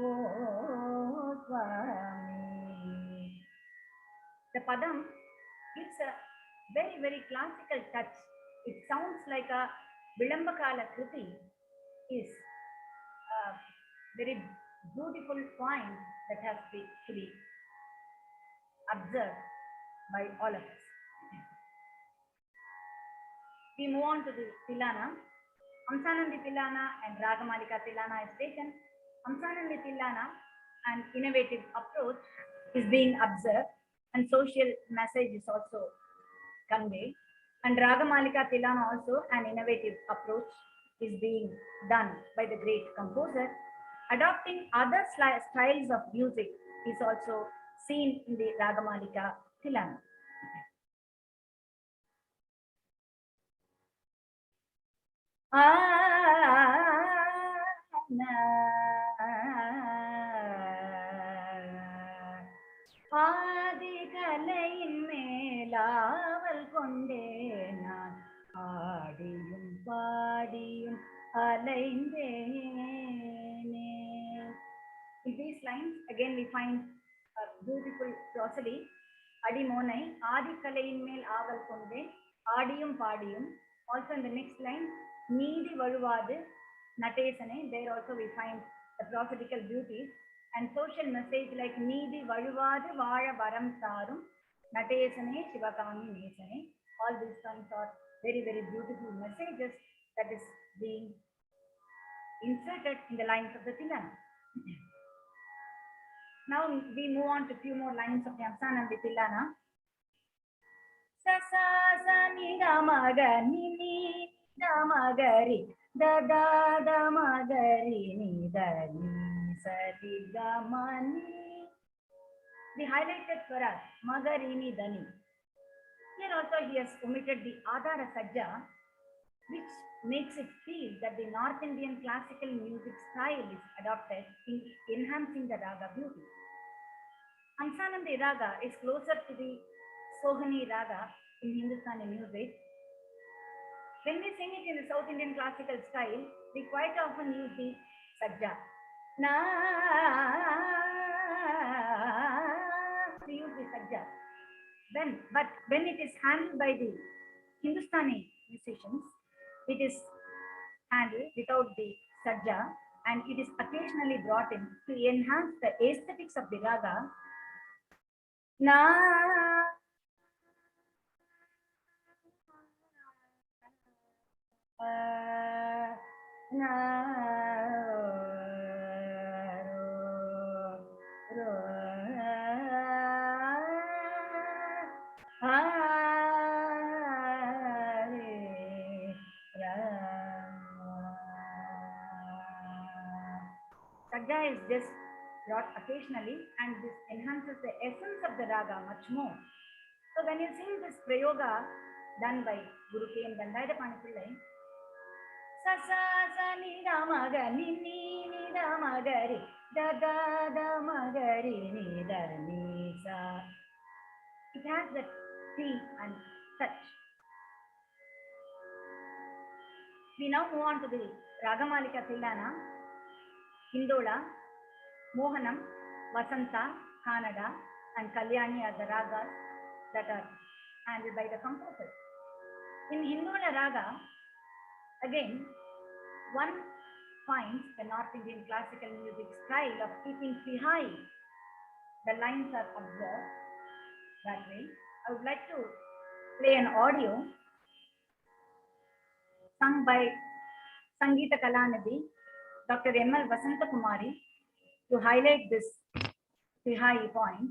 ஓ சுவாமி. The padam gives a very, very classical touch. It sounds like a Vilambakala Kriti is a very beautiful point that has to be observed by all of us. We move on to the Tillana. Amsanandi Tillana and Ragamalika Tillana is taken. Amsanandi Tillana, an innovative approach is being observed and social message is also conveyed. And Ragamalika Tillana also an innovative approach is being done by the great composer. Adopting other styles of music is also seen in the Ragamalika Tillana. ஆதிகலையின் மேலாவல் கொண்டே நான் ஆடியும் பாடியும் அலைந்தேனே. In these lines again we find a beautiful prosody. Adimone ஆதிகலையின் மேல் ஆவல் கொண்டே ஆடியும் பாடியும். Also in the next line நீதி வழுவாது நடேசனே, there also we find the prosodical beauties and social message like நீதி வழுவாது வாழ வரம் தாரும் நடேசனே Sivakami நேசனே. All these lines are very, very beautiful messages that is being inserted in the lines of the Tillana. Now we move on to few more lines of the Amsanandi Tillana. Sa sa ni ga ma ga ni ni da ma ga ri da da da ma ga ri ni da ni sa ri ga ma ni. The highlighted swaras ma ga ri ni da ni. Here also he has omitted the Adhara Sajja, which makes it feel that the North Indian classical music style is adopted in enhancing the raga beauty. Amsanandi raga is closer to the Sohani raga in Hindustani music. When we sing it in the South Indian classical style, we quite often use the sajja. Na, we use the sajja. But when it is handled by the Hindustani musicians, it is handled without the sajja, and it is occasionally brought in to enhance the aesthetics of the raga. Na, na, ro, ro, Sajja is just brought occasionally, and this enhances the essence of the raga much more. So when you sing this prayoga done by Guru K.N. Dandayudapani Pillai, sa sa sa ni da ma ga ni ni ni da ma ga ri da da da ma ga ri It has that feel and touch. We now move on to the Ragamalika Tillana, Hindola, Mohanam, Vasanta, Kannada, and Kalyani are the ragas that are handled by the composer. In Hindola Raga, again, one finds the North Indian classical music style of keeping Pillai. The lines are observed that way. I would like to play an audio sung by Sangeeta Kalanidhi, Dr. M.L. Vasanta Kumari, to highlight this Pillai point.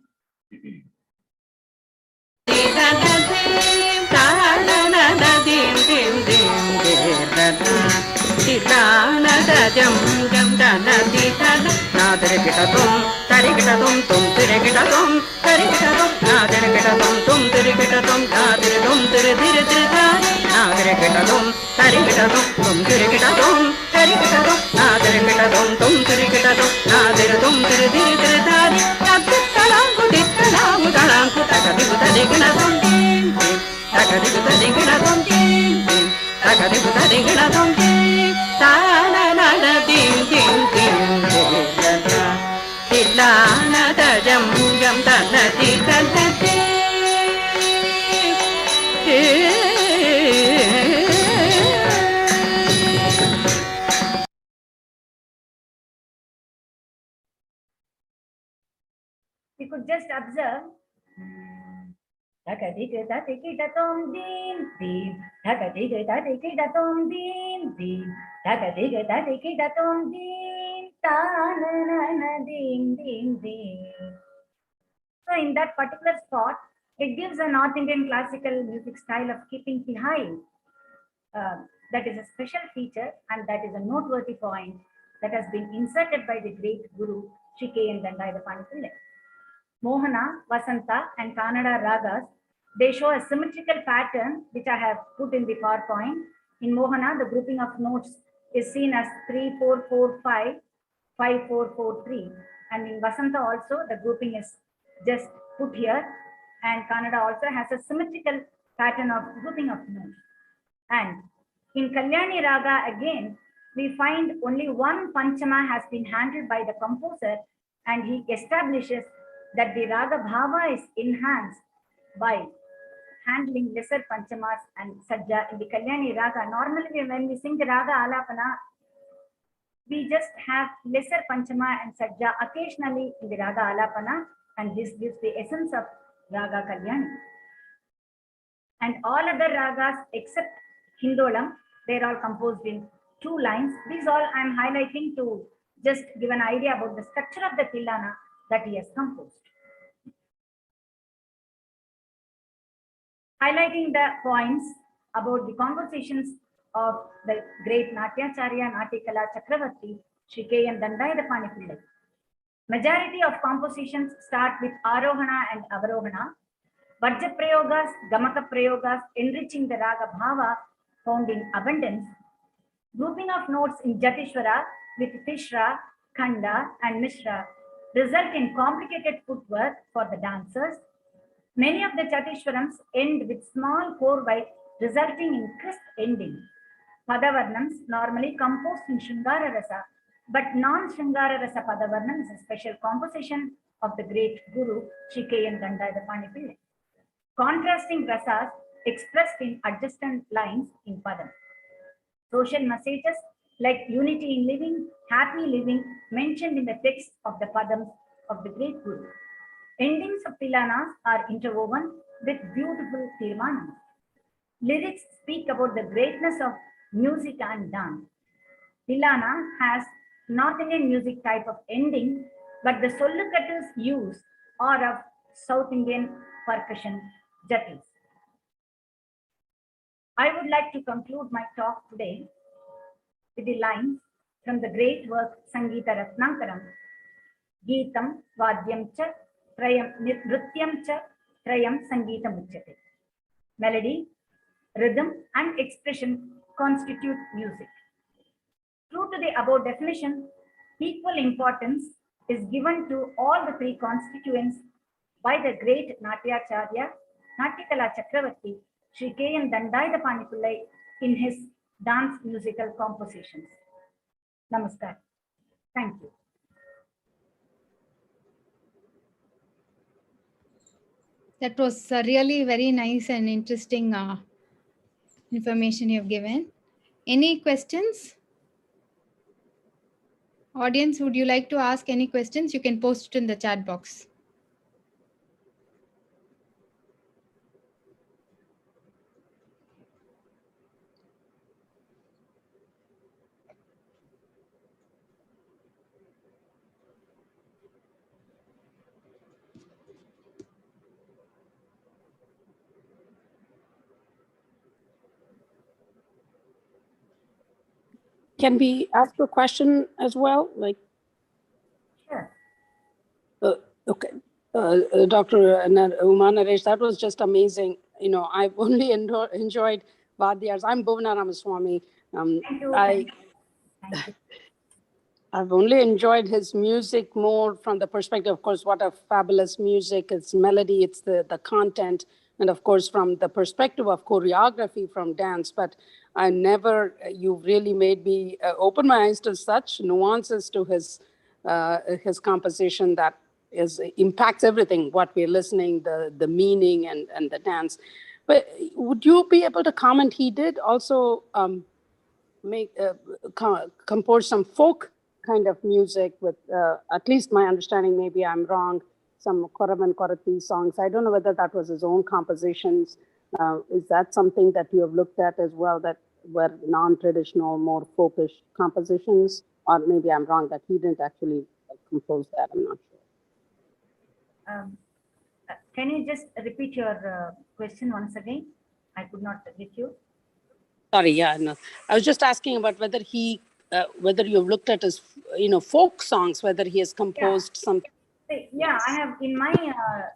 We could just observe So in that particular spot, it gives a North Indian classical music style of keeping Pillai. That is a special feature and that is a noteworthy point that has been inserted by the great Guru Sr.K.N. Dandayudapani Pillai. Mohana, Vasanta and Kannada ragas, they show a symmetrical pattern which I have put in the PowerPoint. In Mohana, the grouping of notes is seen as 3-4-4-5, 5-4-4-3. And in Vasanta also, the grouping is just put here. And Kannada also has a symmetrical pattern of grouping of notes. And in Kalyani Raga, again, we find only one Panchama has been handled by the composer, and he establishes that the Raga Bhava is enhanced by handling lesser Panchamas and Sajja in the Kalyani Raga. Normally, when we sing the Raga Alapana, we just have lesser Panchama and Sajja occasionally in the Raga Alapana, and this gives the essence of Raga Kalyani. And all other ragas except Hindolam, they're all composed in 2 lines. These all I'm highlighting to just give an idea about the structure of the Tillana that he has composed. Highlighting the points about the compositions of the great Natyacharya Natikala Chakravarti, Sr.K.N. Dandayudapani Pillai. Majority of compositions start with Arohana and Avarohana. Vajja Prayogas, Gamaka Prayogas, enriching the Raga Bhava found in abundance. Grouping of notes in Jatishwara with Tishra, Khanda and Mishra result in complicated footwork for the dancers. Many of the Jatishwarams end with small chorvi, resulting in crisp ending. Padavarnams normally composed in Shringara Rasa, but non-Shringara Rasa Padavarnam is a special composition of the great Guru Sr.K.N. Dandayudapani Pillai. Contrasting rasas expressed in adjacent lines in Padam. Social messages like unity in living, happy living, mentioned in the text of the Padams of the great Guru. Endings of Tillanas are interwoven with beautiful Tirmanams. Lyrics speak about the greatness of music and dance. Tillana has North Indian music type of ending, but the Sollukatus used are of South Indian percussion jatis. I would like to conclude my talk today with the lines from the great work Sangeeta Ratnankaram, Geetam Vadyam Cha Trayam Nrityam Cha Trayam Sangeetam Uchyate. Melody, rhythm and expression constitute music. True to the above definition, equal importance is given to all the 3 constituents by the great Natyacharya Natyakala Chakravarti, Sr.K.N. Dandayudapani Pillai in his dance musical compositions. Namaskar. Thank you. That was really very nice and interesting information you have given. Any questions? Audience, would you like to ask any questions? You can post it in the chat box. Can we ask a question as well? Like, Sure. okay, Dr.Uma Naresh, that was just amazing. You know, I've only enjoyed Vadyars. I'm Bhuvana Ramaswamy. Thank you. Thank you. I've only enjoyed his music more from the perspective, of course, what a fabulous music, it's melody, it's the content, and of course, from the perspective of choreography from dance. But I never, you really made me open my eyes to such nuances to his composition that impacts everything, what we're listening, the meaning and the dance. But would you be able to comment, he did also compose some folk kind of music with, at least my understanding, maybe I'm wrong, some Koravan Korati songs. I don't know whether that was his own compositions. Is that something that you have looked at as well, that were non-traditional, more folkish compositions? Or maybe I'm wrong, that he didn't actually compose that, I'm not sure. Can you just repeat your question once again? I could not get you. Sorry, yeah, no. I was just asking about whether he, whether you've looked at his, folk songs, whether he has composed some. Yeah, I have in my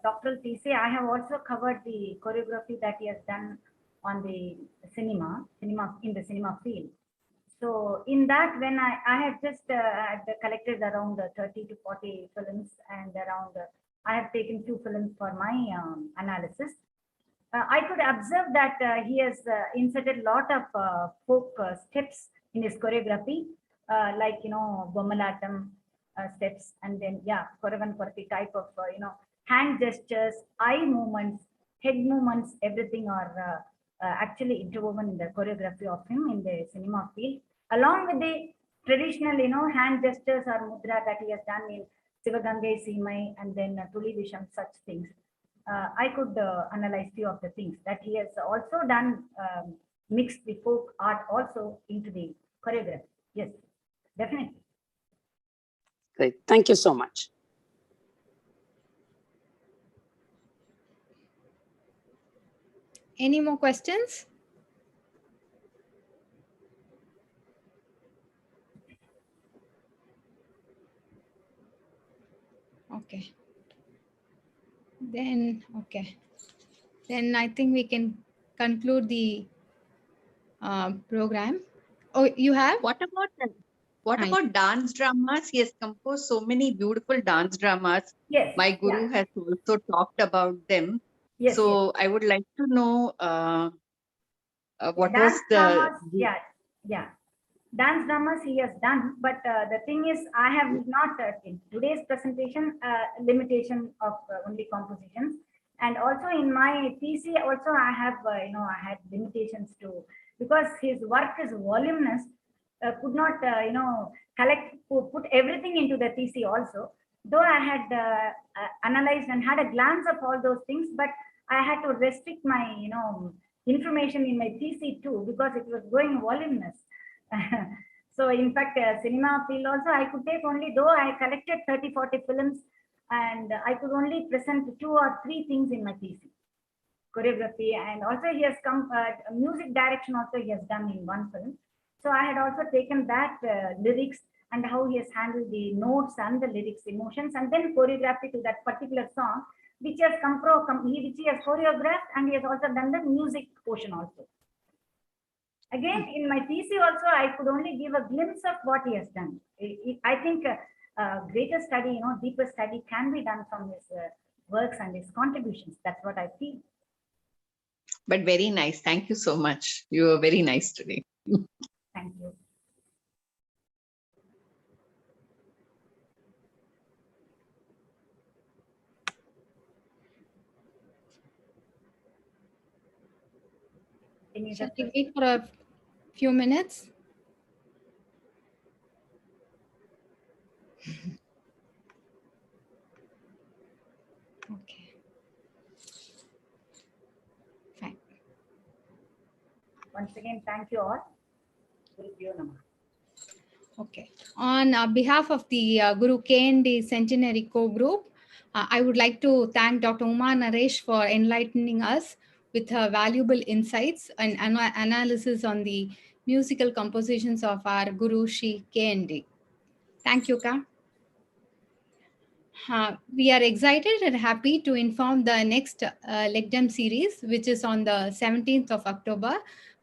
doctoral thesis, I have also covered the choreography that he has done on the cinema in the cinema field. So in that, when I had just had collected around 30 to 40 films, and around I have taken 2 films for my analysis. I could observe that he has inserted a lot of folk steps in his choreography, like, Bomalatam steps, and then, yeah, Koravan Korati type of, hand gestures, eye movements, head movements, everything are actually interwoven in the choreography of him in the cinema field, along with the traditional, hand gestures or mudra that he has done in Sivagangai Simai and then Tuli Visham, such things. I could analyze few of the things that he has also done, mixed the folk art also into the choreography. Yes, definitely. Great, thank you so much. Any more questions? Okay. Then, okay. Then I think we can conclude the program. Oh, you have? What about dance dramas? He has composed so many beautiful dance dramas. Yes. My guru has also talked about them. Yes. So I would like to know what was the dramas, dance dramas he has done, but the thing is, I have not in today's presentation limitation of only compositions, and also in my thesis also I have I had limitations too, because his work is voluminous, could not put everything into the thesis also, though I had analyzed and had a glance of all those things, but I had to restrict my information in my thesis too, because it was going voluminous. So in fact, cinema field also I could take only, though I collected 30-40 films, and I could only present 2 or 3 things in my thesis. Choreography, and also he has come music direction also he has done in 1 film. So I had also taken that lyrics and how he has handled the notes and the lyrics, emotions, and then choreography to that particular song, which has which he has choreographed, and he has also done the music portion also. Again, in my thesis also, I could only give a glimpse of what he has done. I think greater study, deeper study can be done from his works and his contributions. That's what I feel. but very nice. Thank you so much. You were very nice today. Thank you. Any Shall other we questions? wait for a few minutes? Okay. Fine. Once again, thank you all. Gurubhyo Namaha. Okay. On behalf of the Guru K&D Centenary Co-Group, I would like to thank Dr. Uma Naresh for enlightening us with her valuable insights and analysis on the musical compositions of our Guru Shri K&D. Thank you, Ka. We are excited and happy to inform the next Legdem series, which is on the 17th of October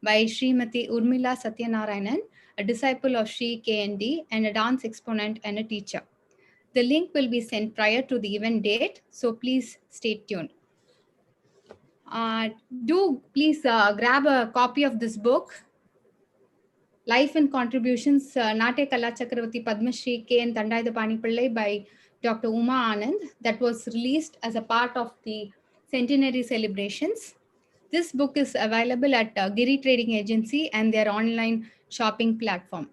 by Srimati Urmila Satyanarayanan, a disciple of Sri K&D and a dance exponent and a teacher. The link will be sent prior to the event date, so please stay tuned. Do please grab a copy of this book, Life and Contributions, Nate Kala Chakravati Padmashri K.N. Dandayudapani Pillai by Dr. Uma Anand, that was released as a part of the centenary celebrations. This book is available at Giri Trading Agency and their online shopping platform.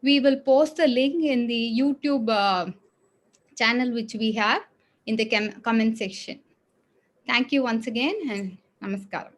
We will post the link in the YouTube channel which we have in the comment section. Thank you once again and namaskaram.